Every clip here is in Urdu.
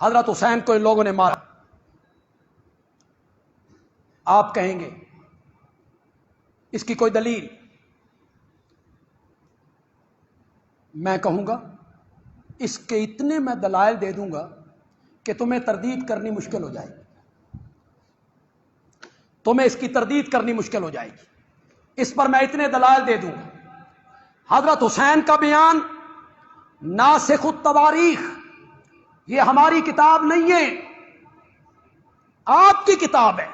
حضرت حسین کو ان لوگوں نے مارا. آپ کہیں گے اس کی کوئی دلیل؟ میں کہوں گا اس کے اتنے میں دلائل دے دوں گا کہ تمہیں تردید کرنی مشکل ہو جائے گی. تمہیں اس کی تردید کرنی مشکل ہو جائے گی. اس پر میں اتنے دلائل دے دوں گا. حضرت حسین کا بیان ناسخ التواریخ، یہ ہماری کتاب نہیں ہے، آپ کی کتاب ہے.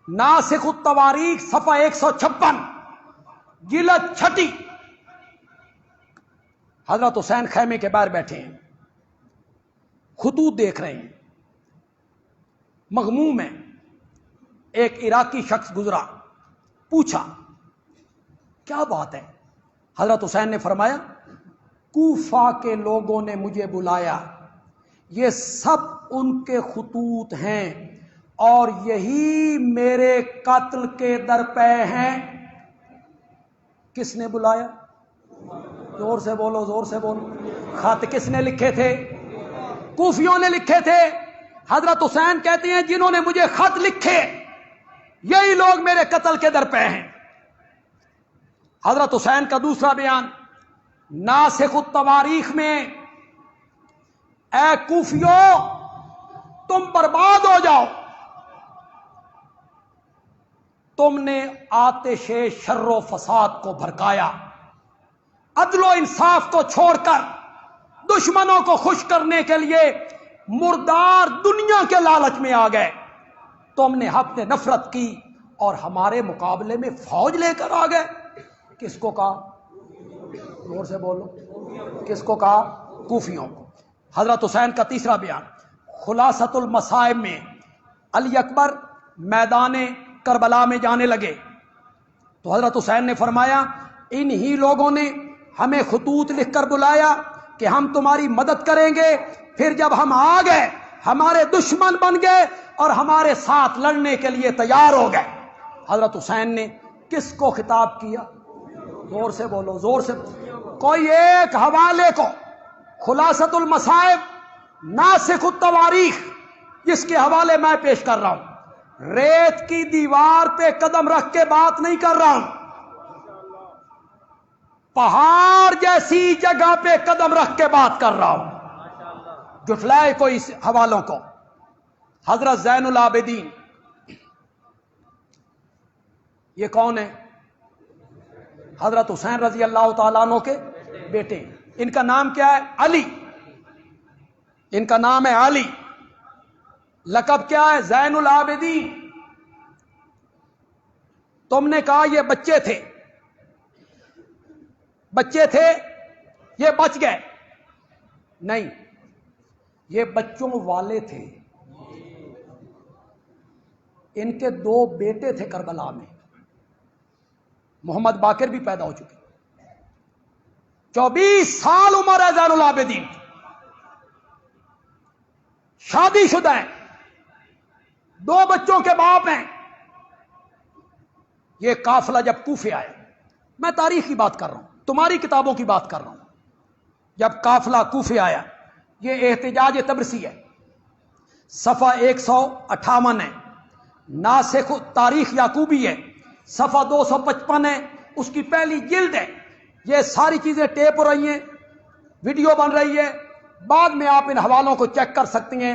ناسخ التواریخ صفحہ 156 جلد 6. حضرت حسین خیمے کے باہر بیٹھے ہیں، خطوط دیکھ رہے ہیں، مغموم ہیں. ایک عراقی شخص گزرا، پوچھا کیا بات ہے؟ حضرت حسین نے فرمایا کوفہ کے لوگوں نے مجھے بلایا، یہ سب ان کے خطوط ہیں اور یہی میرے قتل کے درپے ہیں. کس نے بلایا؟ زور سے بولو، زور سے بولو. خط کس نے لکھے تھے؟ کوفیوں نے لکھے تھے. حضرت حسین کہتے ہیں جنہوں نے مجھے خط لکھے یہی لوگ میرے قتل کے درپے ہیں. حضرت حسین کا دوسرا بیان ناسخ التواریخ میں، اے کوفیو تم برباد ہو جاؤ، تم نے آتش شر و فساد کو بھڑکایا، عدل و انصاف کو چھوڑ کر دشمنوں کو خوش کرنے کے لیے مردار دنیا کے لالچ میں آ گئے. تم نے حق نے نفرت کی اور ہمارے مقابلے میں فوج لے کر آ گئے. کس کو کہا؟ زور سے بولو. کس کو کہا؟ کوفیوں کو. حضرت حسین کا تیسرا بیان خلاصۃ المصائب میں، علی اکبر میدان کربلا میں جانے لگے تو حضرت حسین نے فرمایا انہی لوگوں نے ہمیں خطوط لکھ کر بلایا کہ ہم تمہاری مدد کریں گے، پھر جب ہم آ گئے ہمارے دشمن بن گئے اور ہمارے ساتھ لڑنے کے لیے تیار ہو گئے. حضرت حسین نے کس کو خطاب کیا؟ زور سے بولو، زور سے. کوئی ایک حوالے کو خلاصۃ المصائب ناسخ التواریخ جس کے حوالے میں پیش کر رہا ہوں، ریت کی دیوار پہ قدم رکھ کے بات نہیں کر رہا ہوں، پہاڑ جیسی جگہ پہ قدم رکھ کے بات کر رہا ہوں. جٹلائے کوئی اس حوالوں کو. حضرت زین العابدین، یہ کون ہے؟ حضرت حسین رضی اللہ تعالیٰ عنہ کے بیٹے. ان کا نام کیا ہے؟ علی. ان کا نام ہے علی. لقب کیا ہے؟ زین العابدین. تم نے کہا یہ بچے تھے، بچے تھے یہ بچ گئے. نہیں، یہ بچوں والے تھے. ان کے 2 بیٹے تھے کربلا میں. محمد باقر بھی پیدا ہو چکے. 24 سال عمر ہے زین العابدین، شادی شدہ ہیں، 2 بچوں کے باپ ہیں. یہ قافلہ جب کوفے آیا، میں تاریخ کی بات کر رہا ہوں، تمہاری کتابوں کی بات کر رہا ہوں. جب قافلہ کوفے آیا، یہ احتجاج تبرسی ہے، صفحہ 158 ہے. ناسخ تاریخ یعقوبی ہے، صفحہ 255 ہے، اس کی پہلی جلد ہے. یہ ساری چیزیں ٹیپ ہو رہی ہیں، ویڈیو بن رہی ہے. بعد میں آپ ان حوالوں کو چیک کر سکتے ہیں،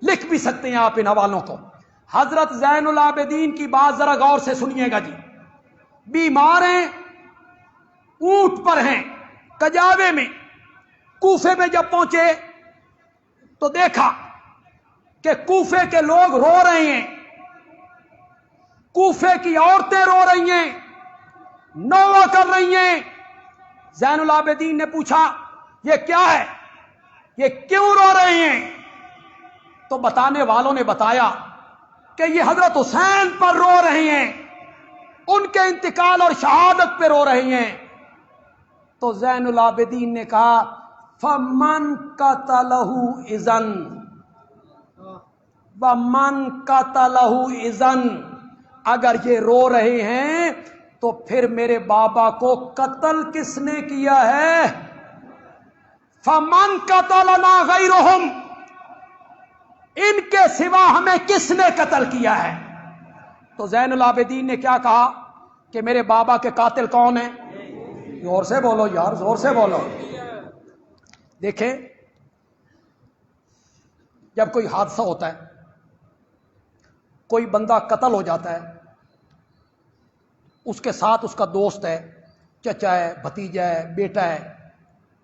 لکھ بھی سکتے ہیں آپ ان حوالوں کو. حضرت زین العابدین کی بات ذرا غور سے سنیے گا جی. بیمار ہیں، اونٹ پر ہیں، کجاوے میں. کوفے میں جب پہنچے تو دیکھا کہ کوفے کے لوگ رو رہے ہیں، کوفے کی عورتیں رو رہی ہیں، نوحہ کر رہی ہیں. زین العابدین نے پوچھا یہ کیا ہے، یہ کیوں رو رہے ہیں؟ تو بتانے والوں نے بتایا کہ یہ حضرت حسین پر رو رہے ہیں، ان کے انتقال اور شہادت پہ رو رہے ہیں. تو زین العابدین نے کہا فمن قتلہ اذن ومن قتلہ اذن، اگر یہ رو رہے ہیں تو پھر میرے بابا کو قتل کس نے کیا ہے؟ فمن قتلنا غیرہم، ان کے سوا ہمیں کس نے قتل کیا ہے؟ تو زین العابدین نے کیا کہا کہ میرے بابا کے قاتل کون ہیں؟ زور سے بولو یار، زور سے بولو۔ دیکھیں، جب کوئی حادثہ ہوتا ہے، کوئی بندہ قتل ہو جاتا ہے، اس کے ساتھ اس کا دوست ہے، چچا ہے، بھتیجا ہے، بیٹا ہے،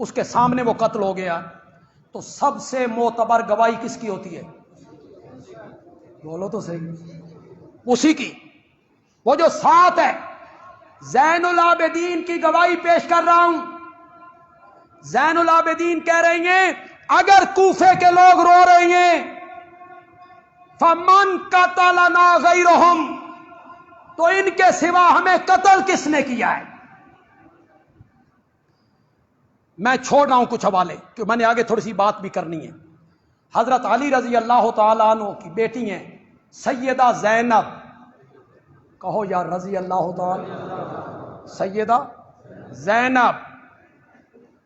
اس کے سامنے وہ قتل ہو گیا، تو سب سے معتبر گواہی کس کی ہوتی ہے؟ بولو تو صحیح، اسی کی۔ وہ جو ساتھ ہے، زین العابدین کی گواہی پیش کر رہا ہوں۔ زین العابدین کہہ رہے ہیں اگر کوفے کے لوگ رو رہے ہیں فمن قتلنا غیرہم، تو ان کے سوا ہمیں قتل کس نے کیا ہے؟ میں چھوڑ رہا ہوں کچھ حوالے، کہ میں نے آگے تھوڑی سی بات بھی کرنی ہے۔ حضرت علی رضی اللہ تعالیٰ عنہ کی بیٹی ہیں سیدہ زینب، کہو یار رضی اللہ تعالیٰ، سیدہ زینب،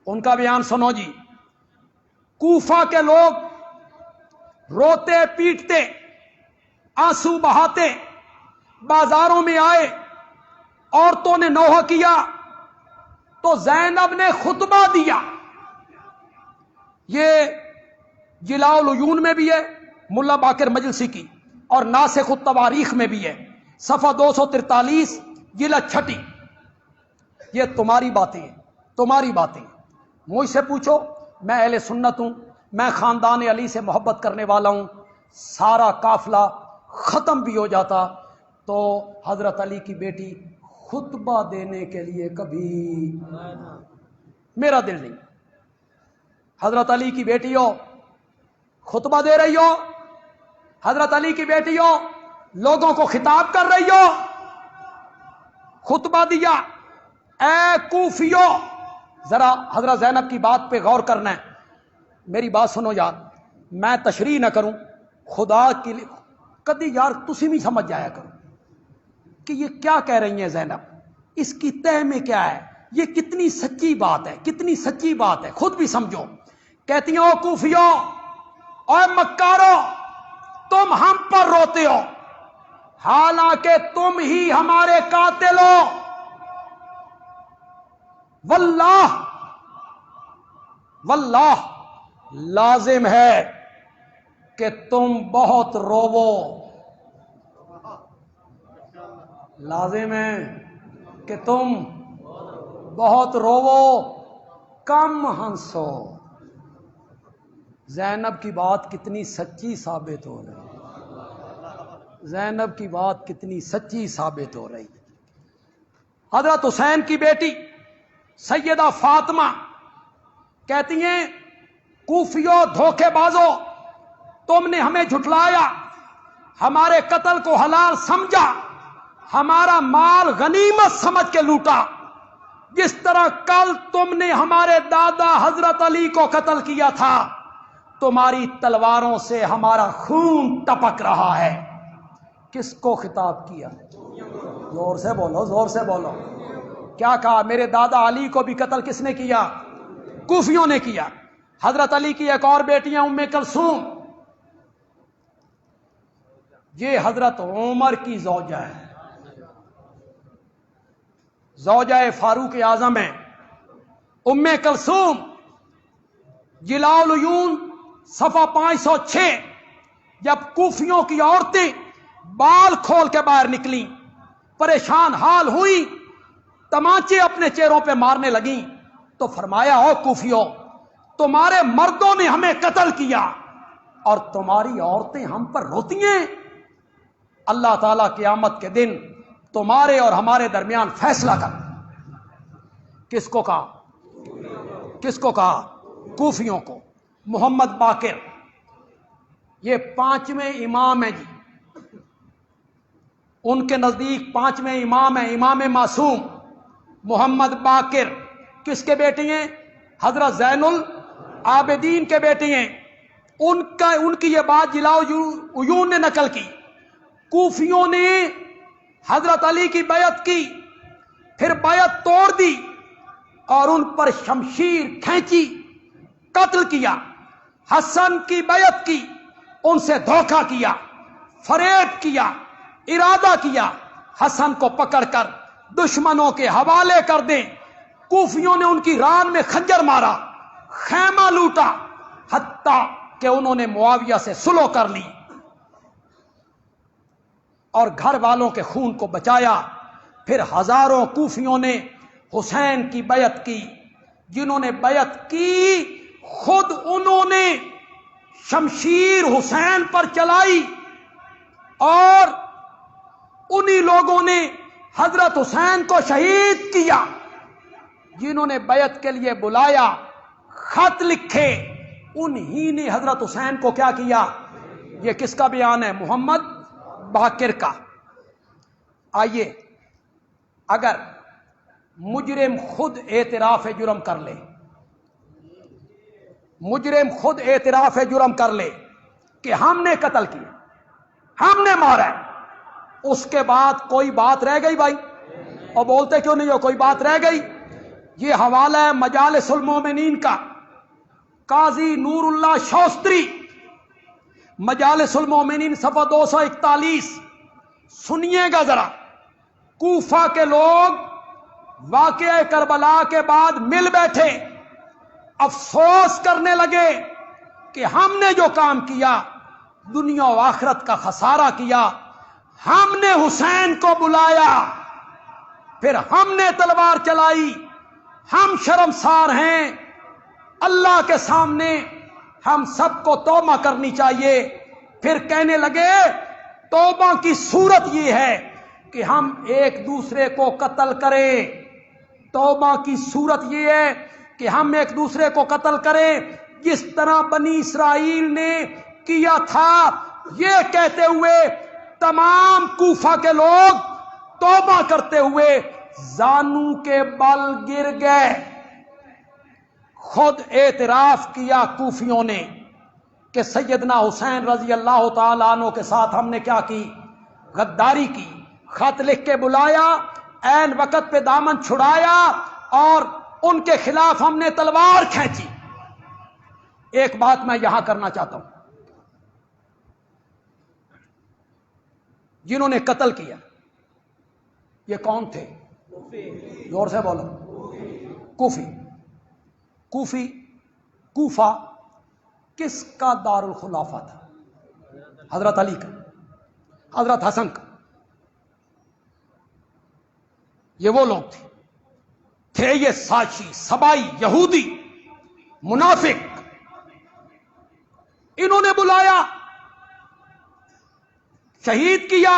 ان کا بیان سنو جی۔ کوفہ کے لوگ روتے پیٹتے آنسو بہاتے بازاروں میں آئے، عورتوں نے نوحہ کیا، تو زینب نے خطبہ دیا۔ یہ جلاء العیون میں بھی ہے ملا باقر مجلسی کی، اور ناسخ التواریخ میں بھی ہے، صفحہ 243 جلد 6۔ یہ تمہاری باتیں ہیں، تمہاری باتیں۔ مجھ سے پوچھو، میں اہل سنت ہوں، میں خاندان علی سے محبت کرنے والا ہوں، سارا قافلہ ختم بھی ہو جاتا تو حضرت علی کی بیٹی خطبہ دینے کے لیے کبھی میرا دل نہیں۔ حضرت علی کی بیٹی ہو، خطبہ دے رہی ہو، حضرت علی کی بیٹی ہو، لوگوں کو خطاب کر رہی ہو، خطبہ دیا۔ اے کوفیو، ذرا حضرت زینب کی بات پہ غور کرنا ہے، میری بات سنو یار، میں تشریح نہ کروں، خدا کی کدی یار تسی بھی سمجھ جایا کرو کہ یہ کیا کہہ رہی ہیں زینب، اس کی تہ میں کیا ہے، یہ کتنی سچی بات ہے، کتنی سچی بات ہے، خود بھی سمجھو۔ کہتی ہیں او کوفیو، اے مکارو، تم ہم پر روتے ہو حالانکہ تم ہی ہمارے قاتل ہو۔ واللہ واللہ لازم ہے کہ تم بہت روو، لازم ہے کہ تم بہت روو، کم ہنسو۔ زینب کی بات کتنی سچی ثابت ہو رہی، زینب کی بات کتنی سچی ثابت ہو رہی۔ حضرت حسین کی بیٹی سیدہ فاطمہ کہتی ہیں کوفیو دھوکے بازو، تم نے ہمیں جھٹلایا، ہمارے قتل کو حلال سمجھا، ہمارا مال غنیمت سمجھ کے لوٹا، جس طرح کل تم نے ہمارے دادا حضرت علی کو قتل کیا تھا، تمہاری تلواروں سے ہمارا خون ٹپک رہا ہے۔ کس کو خطاب کیا؟ زور سے بولو، زور سے بولو۔ کیا کہا؟ میرے دادا علی کو بھی قتل کس نے کیا؟ کوفیوں نے کیا۔ حضرت علی کی ایک اور بیٹی ہیں ام کلثوم، یہ حضرت عمر کی زوجہ ہے، زوجہ فاروق اعظم ہے ام کلثوم۔ جلاء العیون صفحہ 506، جب کوفیوں کی عورتیں بال کھول کے باہر نکلیں، پریشان حال ہوئی، تمانچے اپنے چہروں پہ مارنے لگیں، تو فرمایا او کوفیوں، تمہارے مردوں نے ہمیں قتل کیا اور تمہاری عورتیں ہم پر روتی ہیں، اللہ تعالیٰ قیامت کے دن تمہارے اور ہمارے درمیان فیصلہ کر۔ کس کو کہا؟ کس کو کہا؟ کوفیوں کو۔ محمد باقر، یہ 5ویں امام ہیں جی، ان کے نزدیک 5ویں امام ہیں، امام معصوم محمد باقر۔ کس کے بیٹے ہیں؟ حضرت زین العابدین کے بیٹے ہیں۔ ان کی یہ بات جلاء العیون نے نقل کی۔ کوفیوں نے حضرت علی کی بیعت کی، پھر بیعت توڑ دی اور ان پر شمشیر کھینچی، قتل کیا۔ حسن کی بیعت کی، ان سے دھوکہ کیا، فریب کیا، ارادہ کیا حسن کو پکڑ کر دشمنوں کے حوالے کر دیں۔ کوفیوں نے ان کی ران میں خنجر مارا، خیمہ لوٹا، حتیٰ کہ انہوں نے معاویہ سے صلح کر لی اور گھر والوں کے خون کو بچایا۔ پھر ہزاروں کوفیوں نے حسین کی بیعت کی۔ جنہوں نے بیعت کی خود انہوں نے شمشیر حسین پر چلائی، اور انہی لوگوں نے حضرت حسین کو شہید کیا۔ جنہوں نے بیعت کے لیے بلایا، خط لکھے، انہی نے حضرت حسین کو کیا کیا؟ یہ کس کا بیان ہے؟ محمد باقر کا۔ آئیے، اگر مجرم خود اعتراف جرم کر لے، مجرم خود اعتراف جرم کر لے کہ ہم نے قتل کیا، ہم نے مارا ہے، اس کے بعد کوئی بات رہ گئی بھائی؟ اور بولتے کیوں نہیں ہو کوئی بات رہ گئی؟ یہ حوالہ ہے مجالس المومنین کا، قاضی نور اللہ شوستری، مجالس المومنین صفحہ 241۔ سنیے گا ذرا۔ کوفہ کے لوگ واقعہ کربلا کے بعد مل بیٹھے، افسوس کرنے لگے کہ ہم نے جو کام کیا دنیا و آخرت کا خسارہ کیا۔ ہم نے حسین کو بلایا، پھر ہم نے تلوار چلائی، ہم شرمسار ہیں، اللہ کے سامنے ہم سب کو توبہ کرنی چاہیے۔ پھر کہنے لگے توبہ کی صورت یہ ہے کہ ہم ایک دوسرے کو قتل کریں، توبہ کی صورت یہ ہے کہ ہم ایک دوسرے کو قتل کریں جس طرح بنی اسرائیل نے کیا تھا۔ یہ کہتے ہوئے تمام کوفہ کے لوگ توبہ کرتے ہوئے زانو کے بل گر گئے۔ خود اعتراف کیا کوفیوں نے کہ سیدنا حسین رضی اللہ تعالیٰ عنہ کے ساتھ ہم نے کیا کی؟ غداری کی۔ خط لکھ کے بلایا، عین وقت پہ دامن چھڑایا، اور ان کے خلاف ہم نے تلوار کھینچی۔ ایک بات میں یہاں کرنا چاہتا ہوں، جنہوں نے قتل کیا یہ کون تھے؟ زور سے بولو۔ کوفی۔ کوفی، کوفہ کس کا دارالخلافہ تھا؟ حضرت علی کا، حضرت حسن کا۔ یہ وہ لوگ تھے یہ ساشی، سبائی، یہودی، منافق۔ انہوں نے بلایا، شہید کیا،